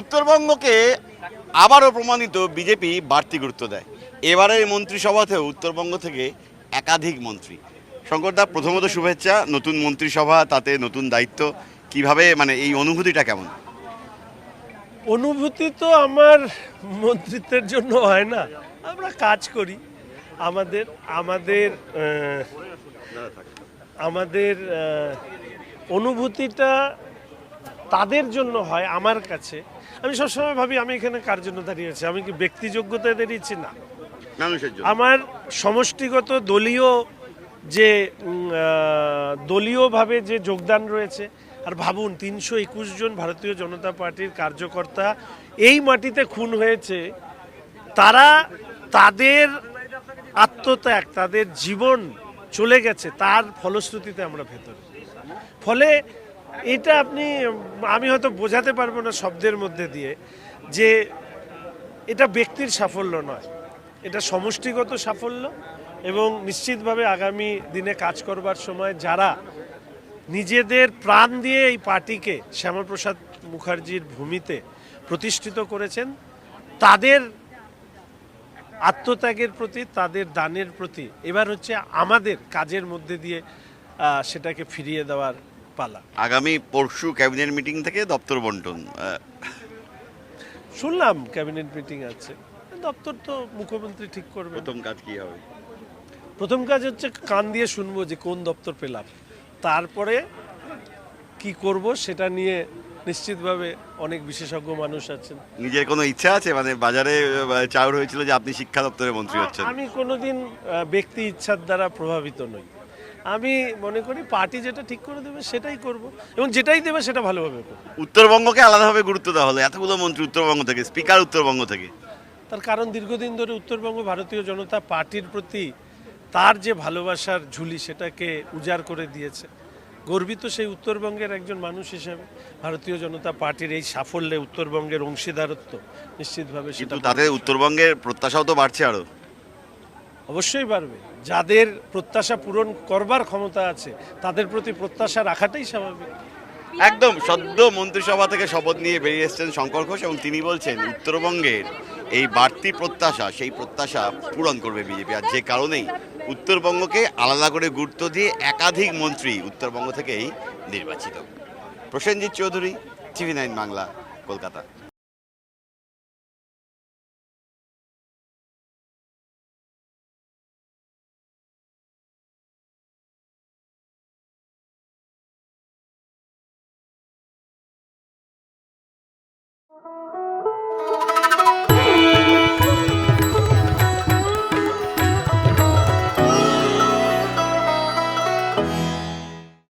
উত্তরবঙ্গকে আবারও প্রমাণিত বিজেপি বাড়তি গুরুত্ব দেয়। এবারের মন্ত্রিসভাতেও উত্তরবঙ্গ থেকে একাধিক মন্ত্রী। শঙ্করদা, প্রথমত শুভেচ্ছা, নতুন মন্ত্রিসভা, তাতে নতুন দায়িত্ব, কিভাবে মানে এই অনুভূতিটা কেমন? অনুভূতি তো আমার মন্ত্রিত্বের জন্য হয় না, আমরা কাজ করি। আমাদের আমাদের আমাদের অনুভূতিটা তাদের জন্য হয়। আমার কাছে আমি সবসময় ভাবি আমি এখানে কার জন্য দাঁড়িয়েছি, আমি কি ব্যক্তি যোগ্যতায় দাঁড়িয়েছি? না, মানুষের জন্য। আমার সমষ্টিগত দলীয়ভাবে যে যোগদান রয়েছে। আর ভাবুন, 321 জন ভারতীয় জনতা পার্টির কার্যকর্তা এই মাটিতে খুন হয়েছে। তারা তাদের আত্মত্যাগ, তাদের জীবন চলে গেছে, তার ফলশ্রুতিতে আমরা ভেতরে। ফলে এটা আমি হয়তো বোঝাতে পারবো না শব্দের মধ্যে দিয়ে যে এটা ব্যক্তির সাফল্য নয়, এটা সমষ্টিগত সাফল্য। এবং নিশ্চিতভাবে আগামী দিনে কাজ করবার সময় যারা নিজেদের প্রাণ দিয়ে এই পার্টিকে শ্যামাপ্রসাদ মুখার্জির ভূমিতে প্রতিষ্ঠিত করেছেন, তাদের আত্মত্যাগের প্রতি, তাদের দানের প্রতি এবার হচ্ছে আমাদের কাজের মধ্যে দিয়ে সেটাকে ফিরিয়ে দেওয়ার পালা। আগামী পরশু ক্যাবিনেট মিটিং থেকে দপ্তর বন্টন শুনলাম, ক্যাবিনেট মিটিং আছে, দপ্তর তো মুখ্যমন্ত্রী ঠিক করবে। প্রথম কাজ কি হবে? প্রথম কাজ হচ্ছে কান দিয়ে শুনবো যে কোন দপ্তর পেলাম, তারপরে কি করব সেটা নিয়ে নিশ্চিতভাবে অনেক বিশেষজ্ঞ মানুষ আছেন। নিজের কোনো ইচ্ছা আছে, মানে বাজারে চাউর হয়েছিল যে আপনি শিক্ষা দপ্তরের মন্ত্রী হচ্ছেন? আমি কোনোদিন ব্যক্তি ইচ্ছার দ্বারা প্রভাবিত নই। আমি মনে করি পার্টি যেটা ঠিক করে দেবে সেটাই করব, এবং যেটাই দেবে সেটা ভালোভাবে করব। উত্তরবঙ্গকে আলাদাভাবে গুরুত্ব দেওয়া হলো, এতগুলো মন্ত্রী উত্তরবঙ্গ থেকে, স্পিকার উত্তরবঙ্গ থেকে। তার কারণ দীর্ঘদিন ধরে উত্তরবঙ্গ ভারতীয় জনতা পার্টির প্রতি তার যে ভালোবাসার ঝুলি সেটাকে উজাড় করে দিয়েছে। গর্বিত সেই উত্তরবঙ্গের একজন মানুষ হিসেবে ভারতীয় জনতা পার্টির এই সাফল্যে উত্তরবঙ্গের অংশীদারত্ব নিশ্চিতভাবে সেটা। কিন্তু তাদের উত্তরবঙ্গের প্রত্যাশাও তো বাড়ছে আরো। অবশ্যই বাড়বে। যাদের প্রত্যাশা পূরণ করবার ক্ষমতা আছে তাদের প্রতি প্রত্যাশা রাখাটাই স্বাভাবিক। একদম সদ্য মন্ত্রিসভা থেকে শপথ নিয়ে বেরিয়ে এসেছেন শঙ্কর ঘোষ, এবং তিনি বলছেন উত্তরবঙ্গের এই বাড়তি প্রত্যাশা, সেই প্রত্যাশা পূরণ করবে বিজেপি। আর যে কারণেই উত্তরবঙ্গকে আলাদা করে গুরুত্ব দিয়ে একাধিক মন্ত্রী উত্তরবঙ্গ থেকেই নির্বাচিত। প্রসেনজিৎ চৌধুরী, TV9 বাংলা, কলকাতা।